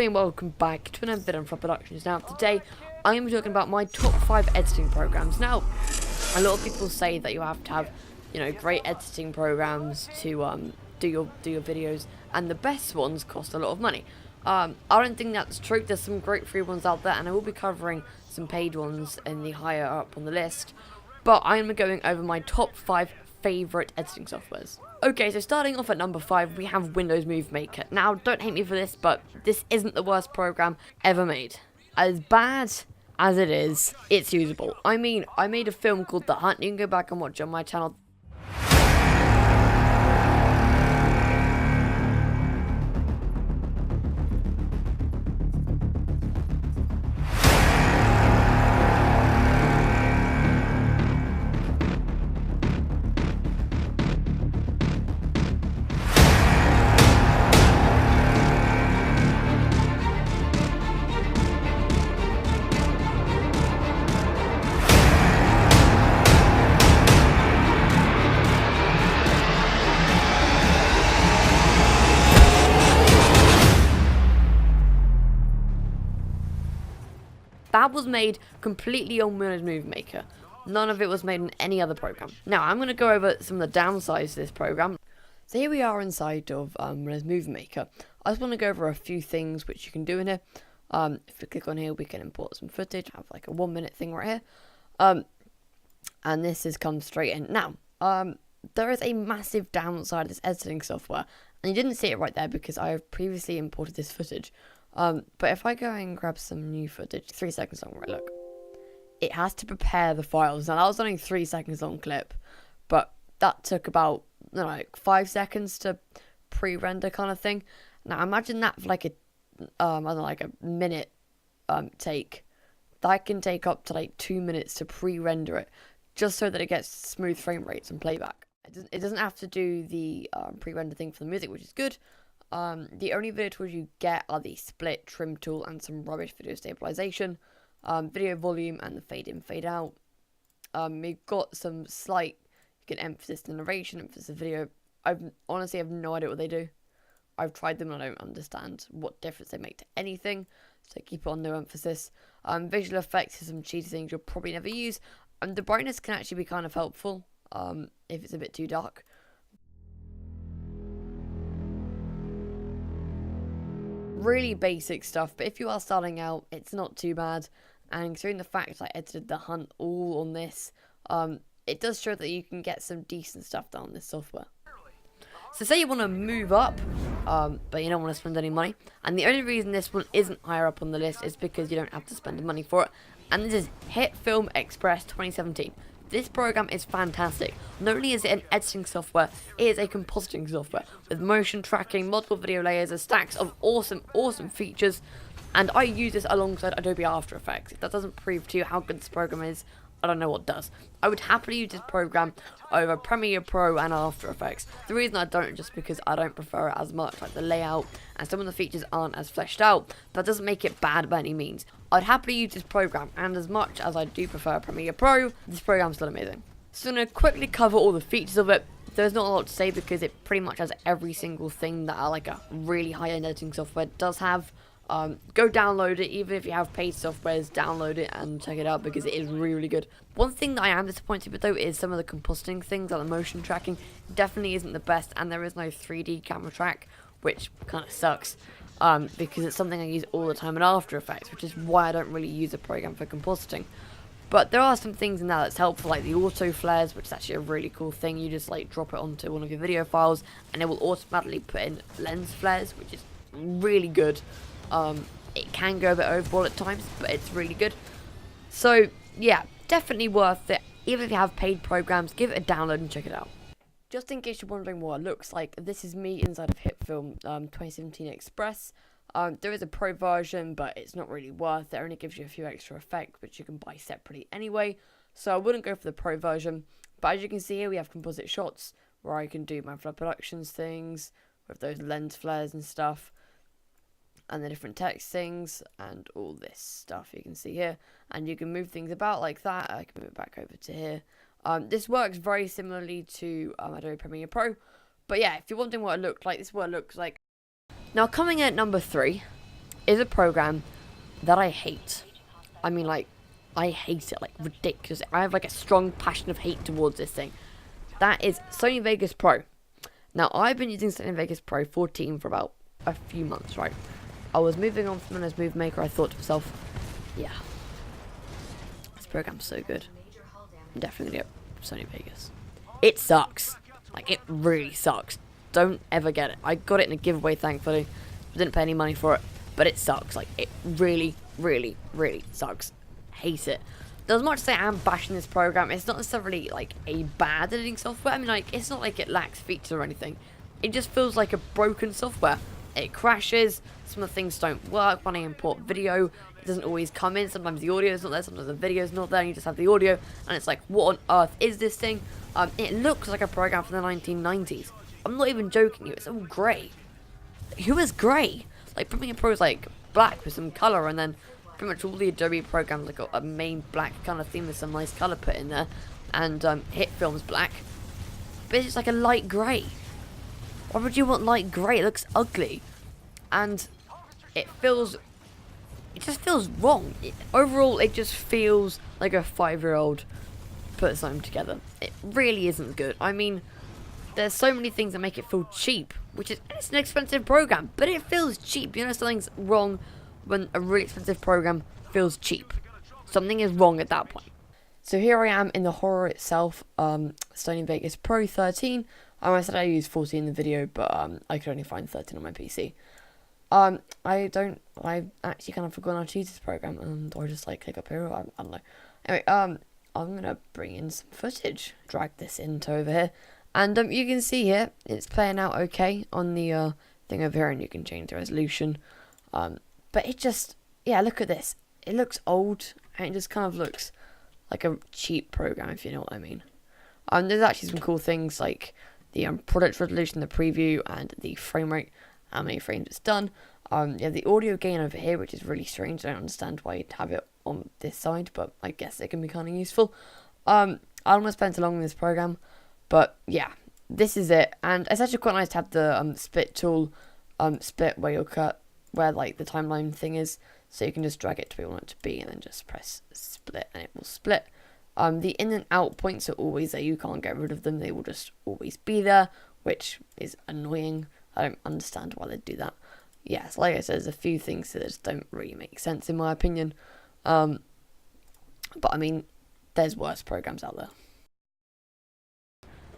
everybody and welcome back to another video from Productions. Now today I'm going to be talking about my top 5 editing programs. Now a lot of people say that you have to have, you know, great editing programs to do your videos, and the best ones cost a lot of money. I don't think that's true. There's some great free ones out there, and I will be covering some paid ones in the higher up on the list, but I'm going over my top 5 favourite editing softwares. Okay, so starting off at number 5, we have Windows Movie Maker. Now, don't hate me for this, but this isn't the worst program ever made. As bad as it is, it's usable. I mean, I made a film called The Hunt. You can go back and watch on my channel. That was made completely on Windows Movie Maker. None of it was made in any other program. Now, I'm going to go over some of the downsides to this program. So here we are inside of Windows Movie Maker. I just want to go over a few things which you can do in here. If we click on here, we can import some footage. I have like a 1-minute thing right here. And this has come straight in. Now, there is a massive downside of this editing software. And you didn't see it right there because I have previously imported this footage. But if I go and grab some new footage, 3 seconds long, right, look. It has to prepare the files. Now, that was only 3 seconds long clip, but that took about, you know, like 5 seconds to pre-render kind of thing. Now, imagine that for like a, I don't know, like a minute take. That can take up to like 2 minutes to pre-render it, just so that it gets smooth frame rates and playback. It doesn't have to do the pre-render thing for the music, which is good. The only video tools you get are the split, trim tool, and some rubbish video stabilization, video volume, and the fade in, fade out. We've got some slight, you can emphasis the narration, emphasis the video. I honestly have no idea what they do. I've tried them and I don't understand what difference they make to anything, so keep it on no emphasis. Visual effects are some cheesy things you'll probably never use. The brightness can actually be kind of helpful if it's a bit too dark. Really basic stuff, but if you are starting out, it's not too bad. And considering the fact I edited The Hunt all on this, it does show that you can get some decent stuff done on this software. So say you want to move up, but you don't want to spend any money, and the only reason this one isn't higher up on the list is because you don't have to spend money for it, and this is Hit Film Express 2017. This program is fantastic. Not only is it an editing software, it is a compositing software with motion tracking, multiple video layers, and stacks of awesome features. And I use this alongside Adobe After Effects. If that doesn't prove to you how good this program is, I don't know what does. I would happily use this program over Premiere Pro and After Effects. The reason I don't is just because I don't prefer it as much. Like the layout and some of the features aren't as fleshed out. That doesn't make it bad by any means. I'd happily use this program, and as much as I do prefer Premiere Pro, this program's still amazing. So I'm going to quickly cover all the features of it. There's not a lot to say because it pretty much has every single thing that like a really high-end editing software does have. Go download it. Even if you have paid softwares, download it and check it out because it is really good. One thing that I am disappointed with though is some of the compositing things, like the motion tracking definitely isn't the best, and there is no 3D camera track, which kind of sucks because it's something I use all the time in After Effects, which is why I don't really use a program for compositing. But there are some things in there that's helpful, like the auto flares, which is actually a really cool thing. You just like drop it onto one of your video files and it will automatically put in lens flares, which is really good. It can go a bit overboard at times, but it's really good. So yeah, definitely worth it. Even if you have paid programs, give it a download and check it out. Just in case you're wondering what it looks like, this is me inside of Hit Film 2017 Express. There is a pro version, but it's not really worth it. It only gives you a few extra effects, which you can buy separately anyway. So I wouldn't go for the pro version. But as you can see here, we have composite shots where I can do my flood productions things with those lens flares and stuff, and the different text things and all this stuff you can see here. And you can move things about like that. I can move it back over to here. This works very similarly to Adobe Premiere Pro. But yeah, if you're wondering what it looked like, this is what it looks like. Now coming in at number 3, is a program that I hate. I mean, like, I hate it, like, ridiculous. I have, like, a strong passion of hate towards this thing. That is Sony Vegas Pro. Now, I've been using Sony Vegas Pro 14 for about a few months, right? I was moving on from Windows Movie Maker. I thought to myself, yeah, this program's so good. I'm definitely going to get Sony Vegas. It sucks. Like, it really sucks. Don't ever get it. I got it in a giveaway, thankfully. Didn't pay any money for it, but it sucks. Like, it really, really, really sucks. Hate it. As much as I am bashing this program, it's not necessarily like a bad editing software. I mean, like, it's not like it lacks features or anything. It just feels like a broken software. It crashes. Some of the things don't work when I import video. It doesn't always come in. Sometimes the audio is not there. Sometimes the video is not there. And you just have the audio, and it's like, what on earth is this thing? It looks like a program from the 1990s. I'm not even joking you. It's all grey. Who is grey? Like, Premiere Pro is like black with some color, and then pretty much all the Adobe programs like got a main black kind of theme with some nice color put in there, and Hit Film's black, but it's like a light grey. Why would you want light grey? It looks ugly, and it just feels wrong. Overall, it just feels like a 5-year-old put something together. It really isn't good. I mean, there's so many things that make it feel cheap, it's an expensive program, but it feels cheap. You know, something's wrong when a really expensive program feels cheap. Something is wrong at that point. So here I am in the horror itself, Sony Vegas Pro 13. I said I used 14 in the video, but I could only find 13 on my PC. I actually kind of forgot how to use this program, and or just like click up here, I don't know. Anyway, I'm gonna bring in some footage, drag this into over here, and you can see here, it's playing out okay on the thing over here, and you can change the resolution. But it just, yeah, look at this. It looks old, and it just kind of looks like a cheap program, if you know what I mean. There's actually some cool things like the product resolution, the preview, and the frame rate, how many frames it's done. You have the audio gain over here, which is really strange. I don't understand why you'd have it on this side, but I guess it can be kind of useful. I don't want to spend too long on this program, but yeah, this is it. And it's actually quite nice to have the split tool, split where you'll cut, where like the timeline thing is, so you can just drag it to where you want it to be, and then just press split, and it will split. The in and out points are always there. You can't get rid of them. They will just always be there, which is annoying. I don't understand why they do that. Yes, like I said, there's a few things that just don't really make sense in my opinion. But I mean, there's worse programs out there.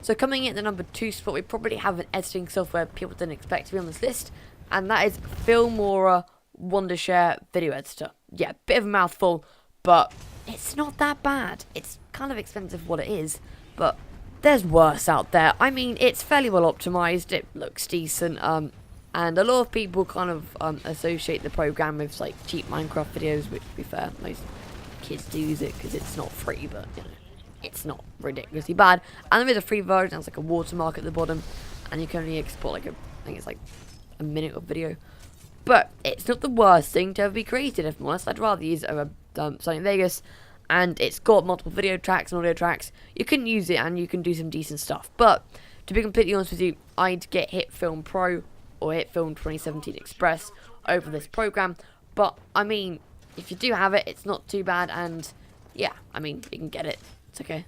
So coming in at the number 2 spot, we probably have an editing software people didn't expect to be on this list, and that is Filmora Wondershare Video Editor. Yeah, bit of a mouthful, but it's not that bad. It's kind of expensive what it is, but there's worse out there. I mean, it's fairly well optimized. It looks decent, and a lot of people kind of associate the program with like cheap Minecraft videos, which, to be fair, most kids do use it because it's not free, but you know, it's not ridiculously bad. And there is a free version that's like a watermark at the bottom, and you can only export like I think it's like a minute of video. But it's not the worst thing to ever be created, if I'm honest. I'd rather use Sony Vegas, and it's got multiple video tracks and audio tracks. You can use it and you can do some decent stuff. But to be completely honest with you, I'd get Hit Film Pro or Hit Film 2017 Express over this program. But I mean, if you do have it, it's not too bad, and yeah, I mean, you can get it. It's okay.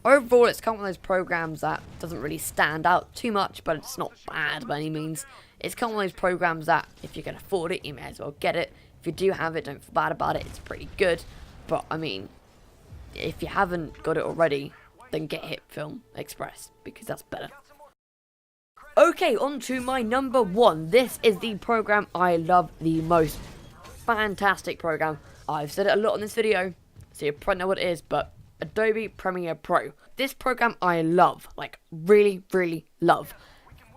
Overall, it's kind of one of those programs that doesn't really stand out too much, but it's not bad by any means. It's kind of one of those programs that, if you can afford it, you may as well get it. If you do have it, don't feel bad about it. It's pretty good. But, I mean, if you haven't got it already, then get Hit Film Express, because that's better. Okay, on to my number 1. This is the program I love the most. Fantastic program. I've said it a lot in this video, so you probably know what it is, but Adobe Premiere Pro. This program I love, like really, really love.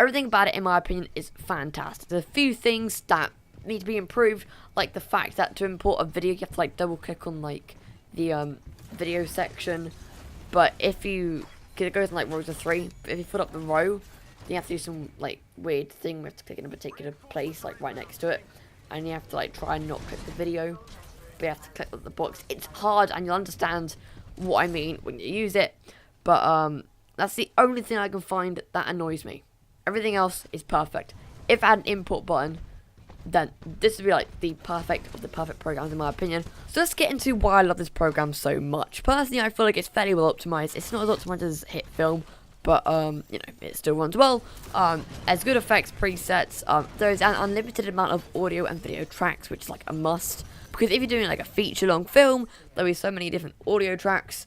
Everything about it, in my opinion, is fantastic. There's a few things that need to be improved, like the fact that to import a video, you have to like double click on like the video section. But if you, cause it goes in like rows of 3, but if you fill up the row, then you have to do some like weird thing. We have to click in a particular place, like right next to it, and you have to like try and not click the video, but you have to click the box. It's hard, and you'll understand what I mean when you use it, but that's the only thing I can find that annoys me. Everything else is perfect. If I had an import button, then this would be like the perfect of the perfect programs in my opinion. So let's get into why I love this program so much. Personally, I feel like it's fairly well optimized. It's not as optimized as Hit Film, but you know, it still runs well. Has good effects presets. There's an unlimited amount of audio and video tracks, which is like a must, because if you're doing like a feature-long film, there'll be so many different audio tracks.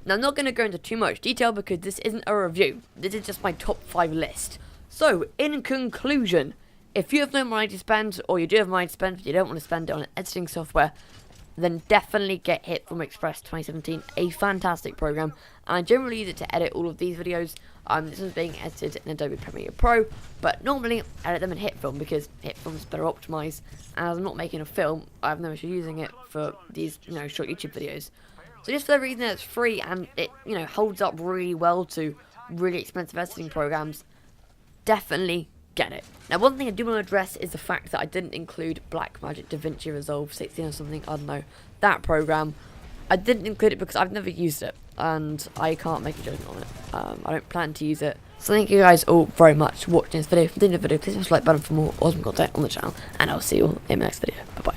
Now, I'm not going to go into too much detail because this isn't a review. This is just my top 5 list. So, in conclusion, if you have no money to spend, or you do have money to spend but you don't want to spend it on editing software, then definitely get Hit Film Express 2017, a fantastic program. And I generally use it to edit all of these videos. This is being edited in Adobe Premiere Pro, but normally I edit them in Hit Film because Hit Film is better optimized. And as I'm not making a film, I have no issue using it for these, you know, short YouTube videos. So just for the reason that it's free and it, you know, holds up really well to really expensive editing programs, definitely get it. Now, one thing I do want to address is the fact that I didn't include Blackmagic DaVinci Resolve 16 or something, I don't know, that program. I didn't include it because I've never used it, and I can't make a judgment on it. I don't plan to use it. So thank you guys all very much for watching this video. If you did the video, please smash the like button for more awesome content on the channel, and I'll see you all in the next video. Bye-bye.